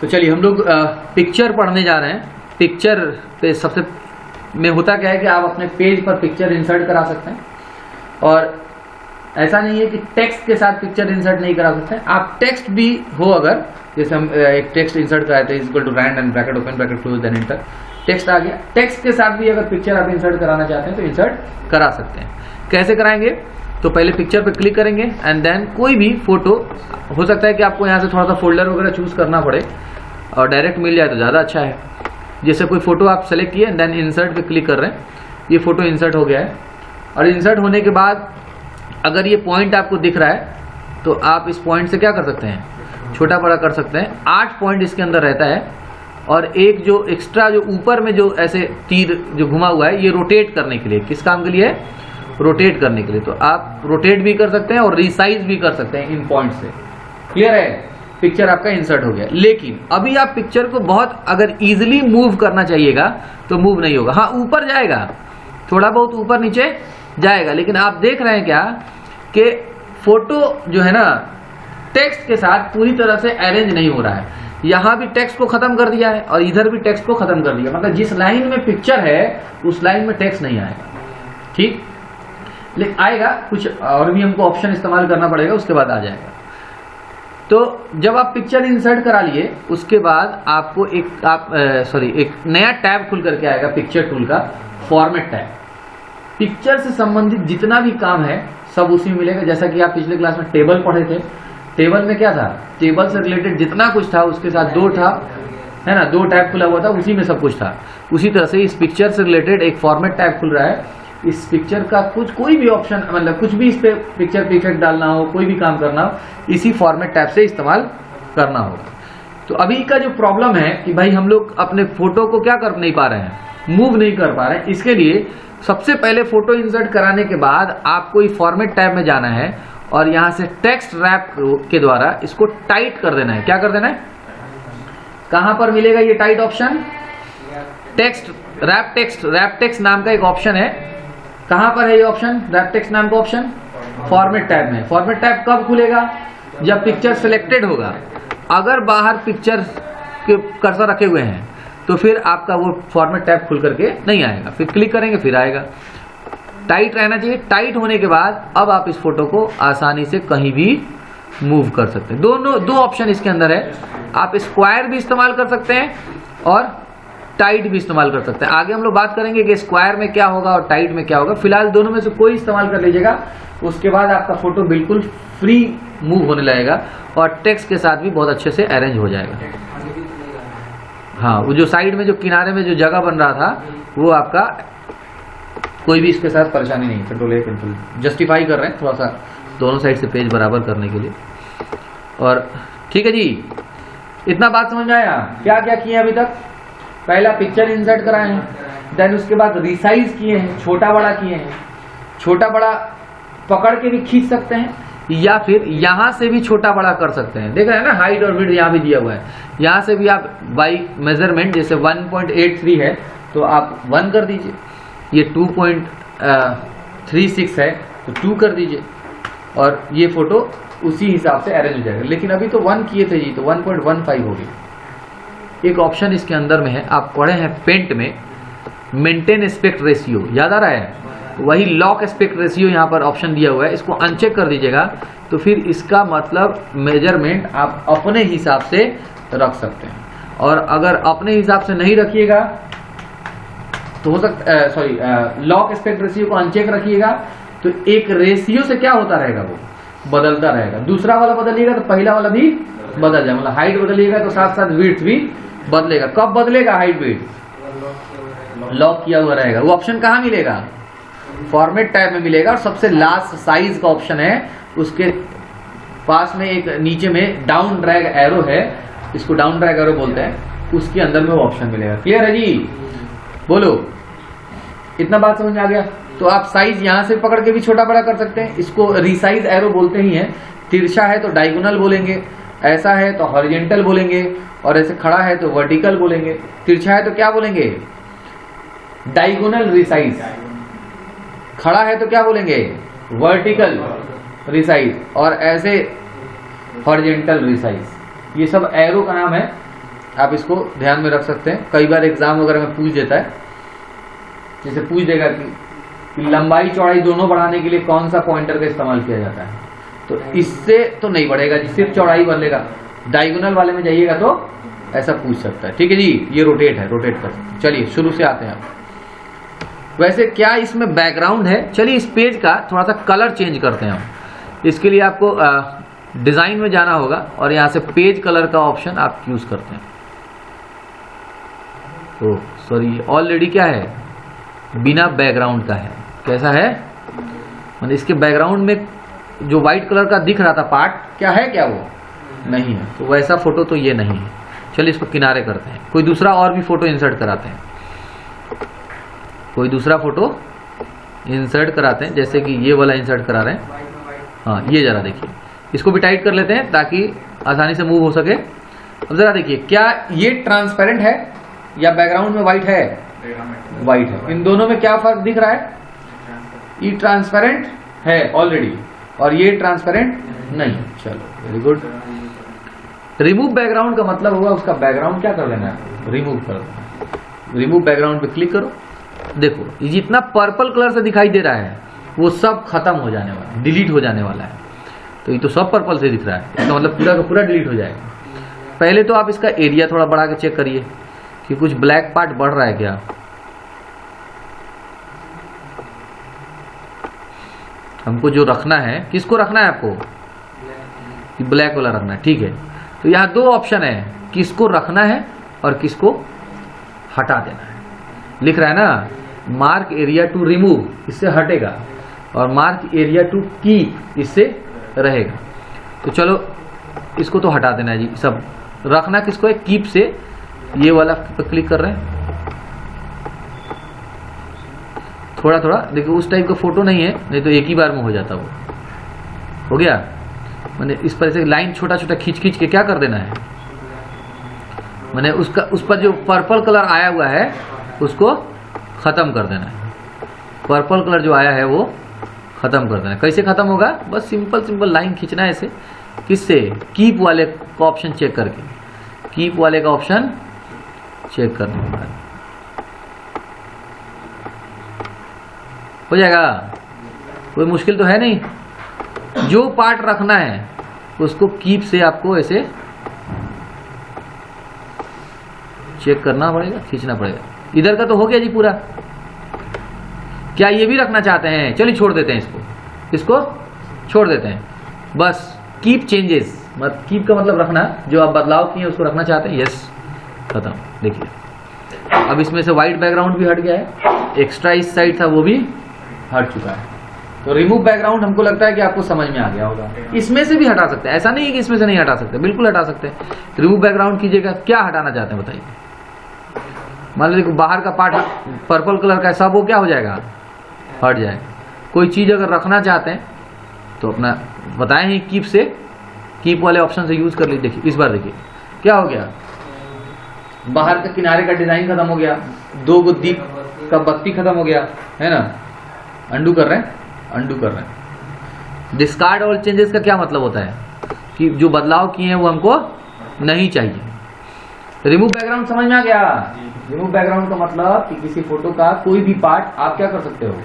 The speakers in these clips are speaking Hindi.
तो चलिए हम लोग पिक्चर पढ़ने जा रहे हैं। पिक्चर पे सबसे में होता क्या है कि आप अपने पेज पर पिक्चर इंसर्ट करा सकते हैं, और ऐसा नहीं है कि टेक्स्ट के साथ पिक्चर इंसर्ट नहीं करा सकते हैं। आप टेक्स्ट भी हो, अगर जैसे हम एक टेक्स्ट इंसर्ट कराते हैं equal to rand and bracket open bracket close then enter, text आ गया। टेक्स्ट के साथ भी अगर पिक्चर आप इंसर्ट कराना चाहते हैं तो इंसर्ट करा सकते हैं। कैसे कराएंगे? तो पहले पिक्चर पे क्लिक करेंगे एंड देन कोई भी फोटो, हो सकता है कि आपको यहाँ से थोड़ा सा फोल्डर वगैरह चूज करना पड़े और डायरेक्ट मिल जाए तो ज़्यादा अच्छा है। जैसे कोई फोटो आप सेलेक्ट किए एंड देन इंसर्ट पे क्लिक कर रहे हैं, ये फोटो इंसर्ट हो गया है। और इंसर्ट होने के बाद अगर ये पॉइंट आपको दिख रहा है तो आप इस पॉइंट से क्या कर सकते हैं, छोटा बड़ा कर सकते हैं। 8 पॉइंट इसके अंदर रहता है, और एक जो एक्स्ट्रा जो ऊपर में जो ऐसे तीर जो घुमा हुआ है, ये रोटेट करने के लिए, किस काम के लिए? रोटेट करने के लिए। तो आप रोटेट भी कर सकते हैं और रिसाइज भी कर सकते हैं इन पॉइंट से। क्लियर है? पिक्चर आपका इंसर्ट हो गया। लेकिन अभी आप पिक्चर को बहुत अगर इजीली मूव करना चाहिएगा तो मूव नहीं होगा। हाँ, ऊपर जाएगा, थोड़ा बहुत ऊपर नीचे जाएगा, लेकिन आप देख रहे हैं क्या कि फोटो जो है ना टेक्स्ट के साथ पूरी तरह से अरेंज नहीं हो रहा है। यहां भी टेक्स्ट को खत्म कर दिया है और इधर भी टेक्स्ट को खत्म कर दिया, मतलब जिस लाइन में पिक्चर है उस लाइन में टेक्स्ट नहीं आएगा। ठीक, लेकिन आएगा, कुछ और भी हमको ऑप्शन इस्तेमाल करना पड़ेगा, उसके बाद आ जाएगा। तो जब आप पिक्चर इंसर्ट करा लिए उसके बाद आपको एक नया टैब खुल करके आएगा, पिक्चर टूल का फॉर्मेट टैब। पिक्चर से संबंधित जितना भी काम है सब उसी में मिलेगा। जैसा कि आप पिछले क्लास में टेबल पढ़े थे, टेबल में क्या था, टेबल से रिलेटेड जितना कुछ था उसके साथ 2 था, है ना, 2 टैब खुला हुआ था, उसी में सब कुछ था। उसी तरह से इस पिक्चर से रिलेटेड एक फॉर्मेट टैब खुल रहा है। इस पिक्चर का कोई भी ऑप्शन, मतलब कुछ भी इस पे पिक्चर पे इफेक्ट डालना हो, कोई भी काम करना हो, इसी फॉर्मेट टैब से इस्तेमाल करना होगा। तो अभी का जो प्रॉब्लम है कि भाई हम लोग अपने फोटो को क्या कर नहीं पा रहे हैं, मूव नहीं कर पा रहे हैं। इसके लिए सबसे पहले फोटो इंसर्ट कराने के बाद आपको इस फॉर्मेट टैब में जाना है और यहां से टेक्स्ट रैप के द्वारा इसको टाइट कर देना है। क्या कर देना है? कहां पर मिलेगा ये tight option? Text wrap text नाम का एक ऑप्शन है। कहां पर है ये ऑप्शन? रैप टेक्स्ट नाम का ऑप्शन फॉर्मेट टैब में। फॉर्मेट टैब कब खुलेगा? जब पिक्चर सिलेक्टेड होगा। अगर बाहर पिक्चर के कर्सर रखे हुए हैं तो फिर आपका वो फॉर्मेट टैब खुल करके नहीं आएगा, फिर क्लिक करेंगे फिर आएगा। टाइट रहना चाहिए। टाइट होने के बाद अब आप इस फोटो को आसानी से कहीं भी मूव कर सकते हैं। दो ऑप्शन इसके अंदर है। आप स्क्वायर भी इस्तेमाल कर सकते हैं और टाइट भी इस्तेमाल कर सकते हैं। आगे हम लोग बात करेंगे कि स्क्वायर में क्या होगा और टाइट में क्या होगा। फिलहाल दोनों में से कोई इस्तेमाल कर लीजिएगा, उसके बाद आपका फोटो बिल्कुल फ्री मूव होने लगेगा और टेक्स्ट के साथ भी बहुत अच्छे से अरेंज हो जाएगा। हाँ, वो जो साइड में जो किनारे में जो जगह बन रहा था वो आपका कोई भी इसके साथ परेशानी नहीं। कंट्रोल कंट्रोल जस्टिफाई कर रहे हैं थोड़ा सा दोनों साइड से पेज बराबर करने के लिए। और ठीक है जी, इतना बात समझ में आया? क्या क्या किए अभी तक? पहला पिक्चर इंसर्ट कराए हैं, देन उसके बाद रिसाइज किए हैं, छोटा बड़ा किए हैं। छोटा बड़ा पकड़ के भी खींच सकते हैं या फिर यहां से भी छोटा बड़ा कर सकते हैं। देख रहे हैं ना, हाइट और विड्थ यहां भी दिया हुआ है। यहां से भी आप बाई मेजरमेंट, जैसे 1.83 है तो आप 1 कर दीजिए, ये 2.36 है तो 2 कर दीजिए, और ये फोटो उसी हिसाब से अरेंज हो जाएगा। लेकिन अभी तो 1 किए थे जी, तो 1.15 हो गई। एक ऑप्शन इसके अंदर में है, आप पढ़े हैं पेंट में, मेंटेन एस्पेक्ट रेशियो, याद आ रहा है? वही लॉक एस्पेक्ट रेशियो यहाँ पर ऑप्शन दिया हुआ है, इसको अनचेक कर दीजिएगा तो फिर इसका मतलब मेजरमेंट आप अपने हिसाब से रख सकते हैं। और अगर अपने हिसाब से नहीं रखिएगा तो हो सकता लॉक एस्पेक्ट रेशियो को अनचेक रखिएगा तो एक रेशियो से क्या होता रहेगा, वो बदलता रहेगा। दूसरा वाला बदलिएगा तो पहला वाला भी बदल जाए, मतलब हाइट बदलिएगा तो साथ साथ विड्थ भी बदलेगा। कब बदलेगा हाइट विड्थ? लॉक किया हुआ रहेगा। वो ऑप्शन कहाँ मिलेगा? फॉर्मेट टैब में मिलेगा। और सबसे लास्ट साइज का ऑप्शन है, उसके पास में एक नीचे में डाउन ड्रैग एरो है, इसको डाउन ड्रैग एरो बोलते हैं, उसके अंदर में वो ऑप्शन मिलेगा। क्लियर है जी? बोलो, इतना बात समझ में आ गया? तो आप साइज यहां से पकड़ के भी छोटा बड़ा कर सकते हैं, इसको रिसाइज एरो बोलते ही हैं। तिरछा है तो डायगोनल बोलेंगे, ऐसा है तो हॉरिजेंटल बोलेंगे, और ऐसे खड़ा है तो वर्टिकल बोलेंगे। तिरछा है तो क्या बोलेंगे? Diagonal resize. खड़ा है तो क्या बोलेंगे? Vertical resize. और ऐसे हॉरिजेंटल रिसाइज। ये सब एरो का नाम है, आप इसको ध्यान में रख सकते हैं। कई बार एग्जाम वगैरह में पूछ देता है, जैसे पूछ देगा कि लंबाई चौड़ाई दोनों बढ़ाने के लिए कौन सा पॉइंटर का इस्तेमाल किया जाता है, तो इससे तो नहीं बढ़ेगा जी, सिर्फ चौड़ाई बढ़ेगा। डायगोनल वाले में जाइएगा तो ऐसा पूछ सकता है। ठीक है जी, ये रोटेट है, रोटेट कर सकते हैं। चलिए शुरू से आते हैं आप। वैसे क्या इसमें बैकग्राउंड है? चलिए इस पेज का थोड़ा सा कलर चेंज करते हैं हम। इसके लिए आपको डिजाइन में जाना होगा और यहाँ से पेज कलर का ऑप्शन आप यूज करते हैं। तो सॉरी, ऑलरेडी क्या है, बिना बैकग्राउंड का है। कैसा है, मतलब इसके बैकग्राउंड में जो व्हाइट कलर का दिख रहा था पार्ट, क्या है, क्या वो नहीं है, तो वैसा फोटो तो ये नहीं है। चलिए इसको किनारे करते हैं, कोई दूसरा और भी फोटो इंसर्ट कराते हैं, कोई दूसरा फोटो इंसर्ट कराते हैं, जैसे कि ये वाला इंसर्ट करा रहे हैं। हाँ, ये जरा देखिए, इसको भी टाइट कर लेते हैं ताकि आसानी से मूव हो सके। अब जरा देखिए, क्या ये ट्रांसपेरेंट है या बैकग्राउंड में व्हाइट है? व्हाइट है। इन दोनों में क्या फर्क दिख रहा है? ये ट्रांसपेरेंट है ऑलरेडी और ये ट्रांसपेरेंट नहीं। चलो वेरी गुड। रिमूव बैकग्राउंड का मतलब होगा उसका बैकग्राउंड क्या कर लेना है, रिमूव कर देना। रिमूव बैकग्राउंड पे क्लिक करो, देखो ये जितना पर्पल कलर से दिखाई दे रहा है वो सब खत्म हो जाने वाला है, डिलीट हो जाने वाला है। तो ये तो सब पर्पल से दिख रहा है, इसका मतलब पूरा का पूरा डिलीट हो जाएगा। पहले तो आप इसका एरिया थोड़ा बढ़ा के चेक करिए कि कुछ ब्लैक पार्ट बढ़ रहा है क्या। हमको जो रखना है, किसको रखना है आपको, कि ब्लैक वाला रखना है। ठीक है, तो यहाँ दो ऑप्शन है, किसको रखना है और किसको हटा देना है। लिख रहा है ना, मार्क एरिया टू रिमूव, इससे हटेगा, और मार्क एरिया टू कीप, इससे रहेगा। तो चलो इसको तो हटा देना है जी, सब रखना किसको है, कीप से। ये वाला पे क्लिक कर रहे हैं, थोड़ा थोड़ा देखिए, उस टाइप का फोटो नहीं है, नहीं तो एक ही बार में हो जाता। वो हो गया, मैंने इस पर से लाइन छोटा छोटा खींच खींच के क्या कर देना है, मैंने उसका उस पर जो पर्पल कलर आया हुआ है उसको खत्म कर देना है। पर्पल कलर जो आया है वो खत्म कर देना है। कैसे खत्म होगा, बस सिंपल सिंपल लाइन खींचना है ऐसे। किससे, कीप वाले का ऑप्शन चेक करके, कीप वाले का ऑप्शन चेक करना होगा, हो जाएगा। कोई मुश्किल तो है नहीं। जो पार्ट रखना है उसको कीप से आपको ऐसे चेक करना पड़ेगा, खींचना पड़ेगा। इधर का तो हो गया जी पूरा। क्या ये भी रखना चाहते हैं? चलिए छोड़ देते हैं इसको, इसको छोड़ देते हैं। बस कीप चेंजेस, मतलब कीप का मतलब रखना, जो आप बदलाव किए उसको रखना चाहते हैं। यस, खत्म। देखिए अब इसमें से व्हाइट बैकग्राउंड भी हट गया है, एक्स्ट्रा इस साइड था वो भी हट चुका है। तो रिमूव बैकग्राउंड हमको लगता है कि आपको समझ में आ गया होगा। इसमें से भी हटा सकते हैं, ऐसा नहीं है कि इसमें से नहीं हटा सकते, बिल्कुल हटा सकते हैं। रिमूव बैकग्राउंड कीजिएगा, क्या हटाना चाहते हैं बताइए। मान लीजिए बाहर का पार्ट पर्पल कलर का सब वो क्या हो जाएगा, हट जाएगा। कोई चीज अगर रखना चाहते हैं तो अपना बताए ही कीप से, कीप वाले ऑप्शन से यूज कर लीजिए। देखिए इस बार देखिए क्या हो गया, बाहर के किनारे का डिजाइन खत्म हो गया, दो गो दीप का बत्ती खत्म हो गया, है ना। अंडू कर रहे हैं, अंडू कर रहे हैं। डिस्कार्ड ऑल चेंजेस का क्या मतलब होता है कि जो बदलाव किए हैं वो हमको नहीं चाहिए। रिमूव बैकग्राउंड समझ में आ गया। रिमूव बैकग्राउंड का मतलब कि किसी फोटो का कोई भी पार्ट आप क्या कर सकते हो,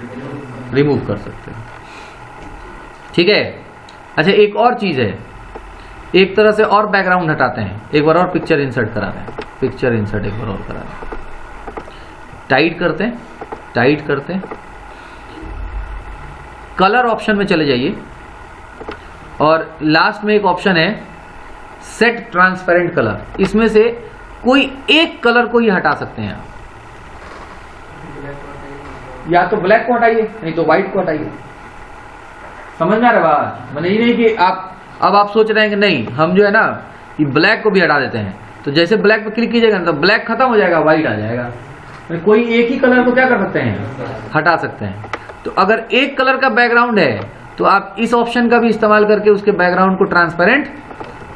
रिमूव कर सकते हो। ठीक है। अच्छा एक और चीज है, एक तरह से और बैकग्राउंड हटाते हैं। एक बार और पिक्चर इंसर्ट करा दें, पिक्चर इंसर्ट एक बार और करा दें। टाइट करते हैं, टाइट करते हैं, कलर ऑप्शन में चले जाइए और लास्ट में एक ऑप्शन है सेट ट्रांसपेरेंट कलर। इसमें से कोई एक कलर को ही हटा सकते हैं आप, या तो ब्लैक को हटाइए नहीं तो व्हाइट को हटाइए। समझ में आ रहा है? मैंने ये नहीं कि अब आप सोच रहे हैं कि नहीं हम जो है ना ये ब्लैक को भी हटा देते हैं, तो जैसे ब्लैक पे क्लिक कीजिएगा ना तो ब्लैक खत्म हो जाएगा, व्हाइट आ जाएगा। कोई एक ही कलर को क्या कर सकते हैं, हटा सकते हैं। तो अगर एक कलर का बैकग्राउंड है तो आप इस ऑप्शन का भी इस्तेमाल करके उसके बैकग्राउंड को ट्रांसपेरेंट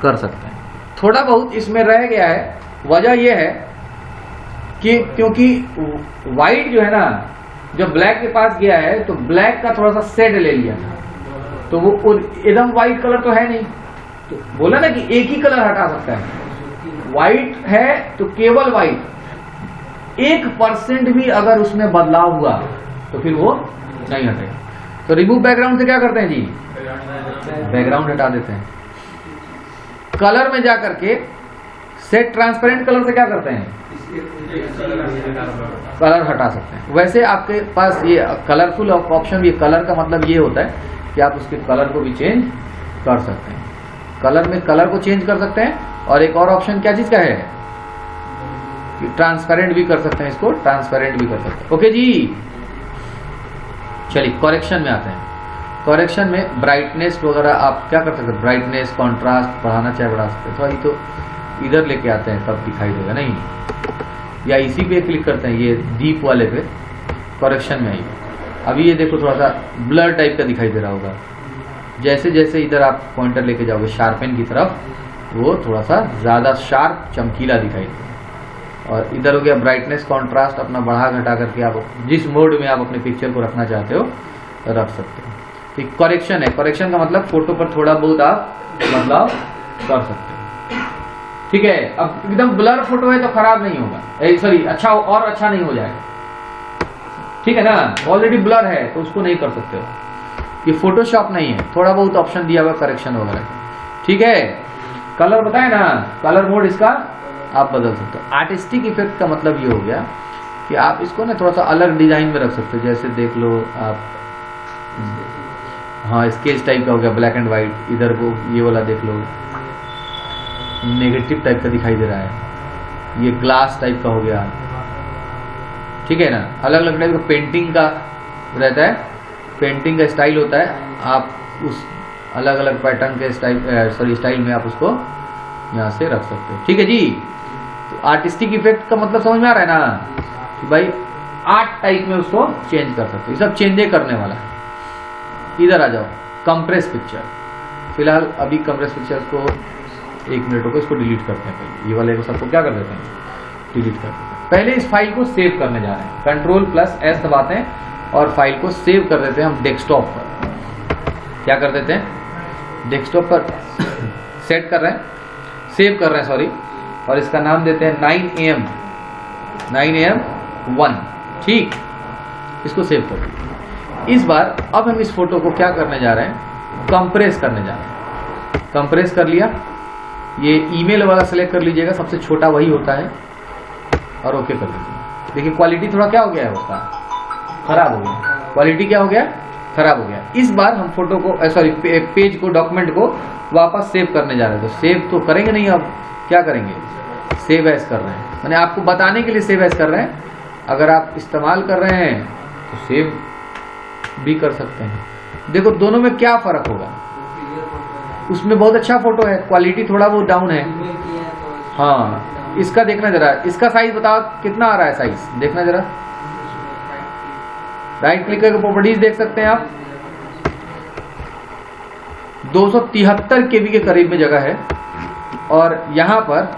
कर सकते हैं। थोड़ा बहुत इसमें रह गया है, वजह यह है कि क्योंकि व्हाइट जो है ना जब ब्लैक के पास गया है तो ब्लैक का थोड़ा सा शेड ले लिया, तो वो एकदम व्हाइट कलर तो है नहीं, तो बोला ना कि एक ही कलर हटा सकता है, व्हाइट है तो केवल व्हाइट, 1% भी अगर उसमें बदलाव हुआ तो फिर वो नहीं हटेगा। तो रिमूव बैकग्राउंड से क्या करते हैं जी, बैकग्राउंड हटा देते हैं। कलर में जाकर के सेट ट्रांसपेरेंट कलर से क्या करते हैं, कलर हटा सकते हैं। वैसे आपके पास ये कलरफुल ऑप्शन, ये कलर का मतलब ये होता है कि आप उसके कलर को भी चेंज कर सकते हैं। कलर में कलर को चेंज कर सकते हैं। और एक और ऑप्शन क्या चीज का है कि ट्रांसपेरेंट भी कर सकते हैं, इसको ट्रांसपेरेंट भी कर सकते हैं। ओके जी, चलिए करेक्शन में आते हैं। करेक्शन में ब्राइटनेस वगैरह आप क्या कर सकते हैं, ब्राइटनेस कॉन्ट्रास्ट बढ़ाना चाहे बढ़ा सकते हैं। थोड़ा ये तो इधर लेके आते हैं तब दिखाई देगा, नहीं या इसी पे क्लिक करते हैं, ये डीप वाले पे करेक्शन में आइए। अभी ये देखो थोड़ा सा ब्लर टाइप का दिखाई दे रहा होगा। जैसे जैसे इधर आप पॉइंटर लेके जाओगे शार्पन की तरफ, वो थोड़ा सा ज्यादा शार्प चमकीला दिखाई देगा। और इधर हो गया ब्राइटनेस कॉन्ट्रास्ट, अपना बढ़ा घटा करके आप जिस मोड में आप अपने पिक्चर को रखना चाहते हो रख सकते हो। ठीक, करेक्शन है, करेक्शन का मतलब फोटो पर थोड़ा बहुत आप बदलाव कर सकते हो। ठीक है, अब एकदम ब्लर फोटो है तो खराब नहीं होगा, सॉरी अच्छा और अच्छा नहीं हो जाएगा। ठीक है ना, ऑलरेडी ब्लर है तो उसको नहीं कर सकते हो, ये फोटोशॉप नहीं है, थोड़ा बहुत ऑप्शन दिया हुआ करेक्शन वगैरह। ठीक है, कलर बताए ना, कलर मोड इसका आप बदल सकते हो। आर्टिस्टिक इफेक्ट का मतलब ये हो गया कि आप इसको ना थोड़ा सा अलग डिजाइन में रख सकते हो। जैसे देख लो आप, हाँ स्केच टाइप का हो गया, ब्लैक एंड व्हाइट। इधर को ये वाला देख लो, नेगेटिव टाइप का दिखाई दे रहा है, ये ग्लास टाइप का हो गया। ठीक है ना, अलग अलग टाइप का पेंटिंग का रहता है, पेंटिंग का स्टाइल होता है। आप उस अलग अलग पैटर्न के स्टाइल में आप उसको यहाँ से रख सकते हो। ठीक है जी, तो आर्टिस्टिक इफेक्ट का मतलब समझ में आ रहा है ना कि भाई आर्ट टाइप में उसको चेंज कर सकते हो। ये सब चेंजे करने वाला है। इधर आ जाओ, कंप्रेस पिक्चर। फिलहाल अभी कंप्रेस पिक्चर को 1 मिनट को इसको डिलीट करते हैं। पहले ये वाले को सबको क्या कर देते हैं, डिलीट कर देते हैं। पहले इस फाइल को सेव करने जा रहे हैं, Ctrl+S दबाते हैं और फाइल को सेव कर देते हैं हम डेस्कटॉप पर। क्या कर देते हैं, डेस्कटॉप पर सेट कर रहे हैं, सेव कर रहे हैं सॉरी, और इसका नाम देते हैं 9am1। ठीक, इसको सेव कर दिया। इस बार अब हम इस फोटो को क्या करने जा रहे हैं, कंप्रेस करने जा रहे हैं। कंप्रेस कर लिया, ये ईमेल वाला सेलेक्ट कर लीजिएगा, सबसे छोटा वही होता है, और ओके कर दीजिए। देखिए क्वालिटी थोड़ा क्या हो गया है उसका, खराब हो गया। क्वालिटी क्या हो गया, खराब हो गया। इस बार हम फोटो को सॉरी पेज को, डॉक्यूमेंट को वापस सेव करने जा रहे हैं। तो सेव तो करेंगे नहीं, अब क्या करेंगे, सेव एज कर रहे हैं। मैंने आपको बताने के लिए सेव एज कर रहे हैं। अगर आप इस्तेमाल कर रहे हैं तो सेव भी कर सकते हैं। देखो दोनों में क्या फर्क होगा, उसमें बहुत अच्छा फोटो है, क्वालिटी थोड़ा बहुत डाउन है। हाँ इसका देखना जरा, इसका साइज बताओ कितना आ रहा है, साइज देखना जरा। राइट क्लिक करके प्रॉपर्टीज देख सकते हैं आप, 273 KB के करीब में जगह है। और यहां पर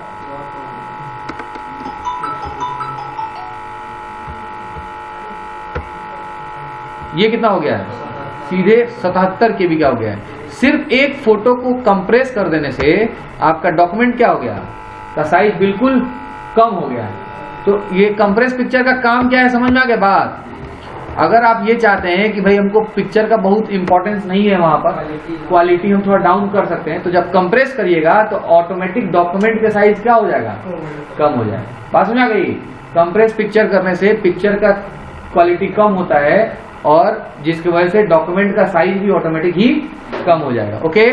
ये कितना हो गया है, सीधे 77 KB का हो गया है। सिर्फ एक फोटो को कंप्रेस कर देने से आपका डॉक्यूमेंट क्या हो गया, का साइज बिल्कुल कम हो गया है। तो ये कंप्रेस पिक्चर का काम क्या है, समझ में आ गया बात। अगर आप ये चाहते हैं कि भाई हमको पिक्चर का बहुत इंपॉर्टेंस नहीं है, वहां पर क्वालिटी हम थोड़ा डाउन कर सकते हैं, तो जब कंप्रेस करिएगा तो ऑटोमेटिक डॉक्यूमेंट का साइज क्या हो जाएगा, कम हो जाएगा। बात समझ आ गई। कंप्रेस पिक्चर करने से पिक्चर का क्वालिटी कम होता है और जिसकी वजह से डॉक्यूमेंट का साइज भी ऑटोमेटिक ही कम हो जाएगा। ओके,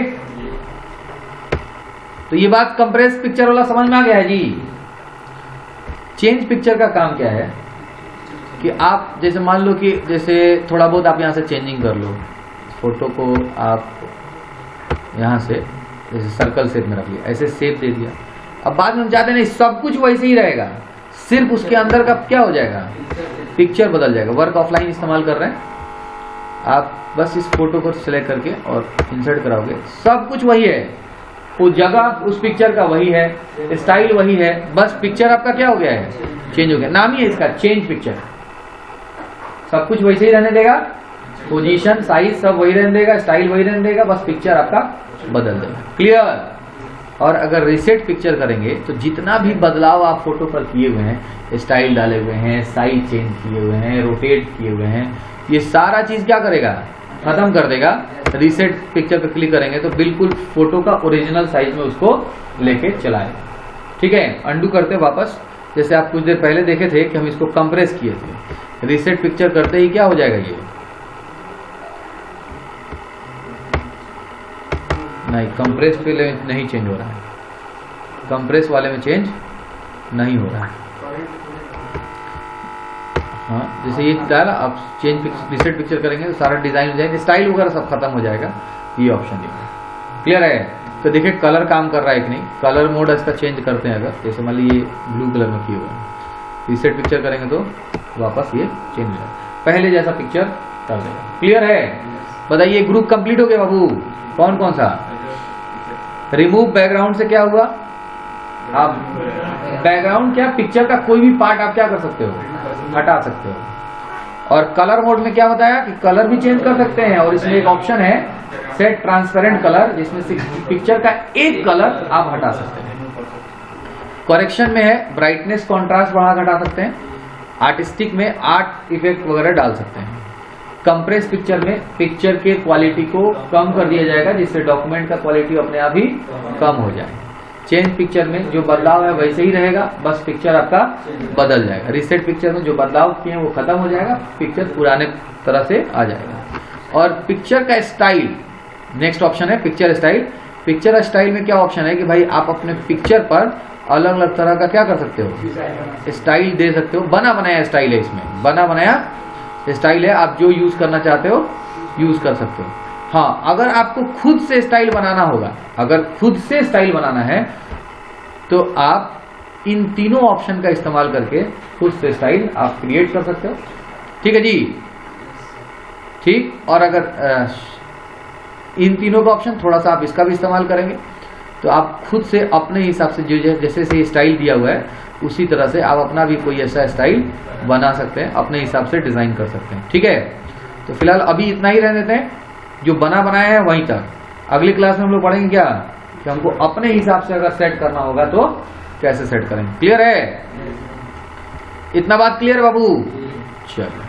तो ये बात कंप्रेस पिक्चर वाला समझ में आ गया है जी। चेंज पिक्चर का काम क्या है कि आप जैसे मान लो कि जैसे थोड़ा बहुत आप यहां से चेंजिंग कर लो, फोटो को आप यहां से जैसे सर्कल शेप में रख लिया, ऐसे शेप दे दिया। अब बाद में हम चाहते नहीं सब कुछ वैसे ही रहेगा, सिर्फ उसके अंदर का क्या हो जाएगा, पिक्चर बदल जाएगा। वर्क ऑफलाइन इस्तेमाल कर रहे हैं आप, बस इस फोटो को सिलेक्ट करके और इंसर्ट कराओगे, सब कुछ वही है, वो जगह उस पिक्चर का वही है, स्टाइल वही है, बस पिक्चर आपका क्या हो गया है, चेंज हो गया। नाम ही है इसका चेंज पिक्चर। सब कुछ वैसे ही रहने देगा, पोजीशन साइज सब वही रहने देगा, स्टाइल वही रहने देगा, बस पिक्चर आपका बदल देगा। क्लियर। और अगर रीसेट पिक्चर करेंगे तो जितना भी बदलाव आप फोटो पर किए हुए हैं, स्टाइल डाले हुए हैं, साइज चेंज किए हुए हैं, रोटेट किए हुए हैं, ये सारा चीज क्या करेगा, खत्म कर देगा। रीसेट पिक्चर पर क्लिक करेंगे तो बिल्कुल फोटो का ओरिजिनल साइज में उसको लेके चलाएगा। ठीक है, अंडू करते हैं वापस। जैसे आप कुछ देर पहले देखे थे कि हम इसको कंप्रेस किए थे, रीसेट पिक्चर करते ही क्या हो जाएगा, ये नहीं, कंप्रेस पे नहीं चेंज हो रहा है, कंप्रेस वाले में चेंज नहीं हो रहा है। हाँ, जैसे ये डाला, आप चेंज रीसेट पिक्चर करेंगे तो सारा डिजाइन हो जाएगा, स्टाइल वगैरह सब खत्म हो जाएगा। ये ऑप्शन दिखा, क्लियर है। तो देखिए कलर काम कर रहा है कि नहीं, कलर मोड इसका चेंज करते हैं। अगर जैसे मान लीजिए ब्लू कलर में किए हुए हैं, रीसेट पिक्चर करेंगे तो वापस ये चेंज हो जाएगा, पहले जैसा पिक्चर कर देगा। क्लियर है। बताइए ग्रुप कंप्लीट हो गया बाबू। कौन कौन सा? रिमूव बैकग्राउंड से क्या हुआ, आप बैकग्राउंड क्या, पिक्चर का कोई भी पार्ट आप क्या कर सकते हो, हटा सकते हो। और कलर मोड में क्या बताया कि कलर भी चेंज कर सकते हैं, और इसमें एक ऑप्शन है सेट ट्रांसपेरेंट कलर, जिसमें से पिक्चर का एक कलर आप हटा सकते हैं। करेक्शन में है ब्राइटनेस कॉन्ट्रास्ट बढ़ा घटा सकते हैं। आर्टिस्टिक में आर्ट इफेक्ट वगैरह डाल सकते हैं। कंप्रेस पिक्चर में पिक्चर के क्वालिटी को कम कर दिया जाएगा, जिससे डॉक्यूमेंट का क्वालिटी अपने आप ही कम हो जाए। चेंज पिक्चर में जो बदलाव है वैसे ही रहेगा, बस पिक्चर आपका बदल जाएगा। रीसेट पिक्चर में जो बदलाव किए हैं वो खत्म हो जाएगा, पिक्चर पुराने तरह से आ जाएगा। और पिक्चर का स्टाइल, नेक्स्ट ऑप्शन है पिक्चर स्टाइल। पिक्चर स्टाइल में क्या ऑप्शन है कि भाई आप अपने पिक्चर पर अलग अलग तरह का क्या कर सकते हो, स्टाइल दे सकते हो। बना बनाया स्टाइल है इसमें, बना बनाया स्टाइल है, आप जो यूज करना चाहते हो यूज कर सकते हो। हाँ, अगर आपको खुद से स्टाइल बनाना होगा, अगर खुद से स्टाइल बनाना है तो आप इन तीनों ऑप्शन का इस्तेमाल करके खुद से स्टाइल आप क्रिएट कर सकते हो। ठीक है जी, ठीक। और अगर इन तीनों का ऑप्शन थोड़ा सा आप इसका भी इस्तेमाल करेंगे तो आप खुद से अपने हिसाब से जो जैसे से स्टाइल दिया हुआ है उसी तरह से आप अपना भी कोई ऐसा स्टाइल बना सकते हैं, अपने हिसाब से डिजाइन कर सकते हैं। ठीक है, तो फिलहाल अभी इतना ही रहने देते हैं, जो बना बनाया है वहीं तक। अगली क्लास में हम लोग पढ़ेंगे क्या कि हमको अपने हिसाब से अगर सेट करना होगा तो कैसे सेट करेंगे। क्लियर है, इतना बात क्लियर बाबू? चलो।